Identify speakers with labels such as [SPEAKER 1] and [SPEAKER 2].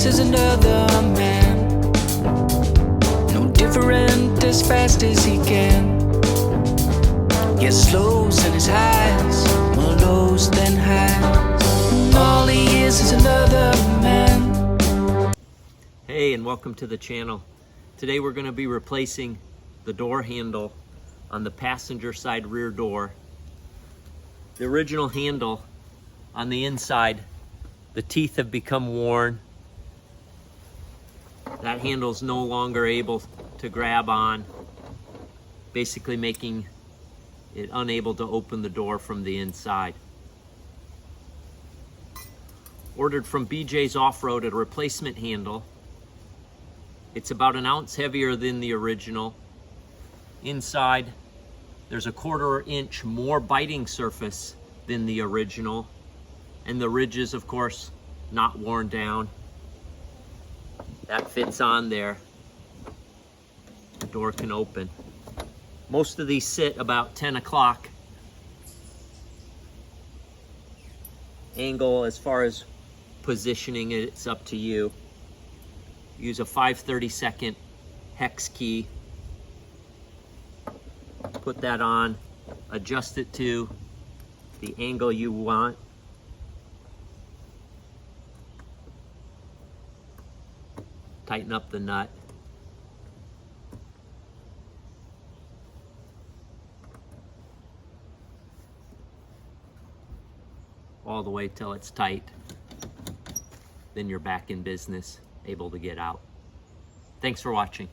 [SPEAKER 1] as another man, no different, as fast as he can. Gets lows and his highs, more lows than highs. All he is another man.
[SPEAKER 2] Hey, and welcome to the channel. Today we're going to be replacing the door handle on the passenger side rear door. The original handle on the inside, the teeth have become worn. That handle is no longer able to grab on, basically making it unable to open the door from the inside. Ordered from BJ's Off-Road a replacement handle. It's about an ounce heavier than the original. Inside, there's a 1/4 inch more biting surface than the original. And the ridges, of course, not worn down. That fits on there. The door can open. Most of these sit about 10 o'clock. Angle, as far as positioning it, it's up to you. Use a 5/32 hex key. Put that on, adjust it to the angle you want. Tighten up the nut. All the way till it's tight. Then you're back in business, able to get out. Thanks for watching.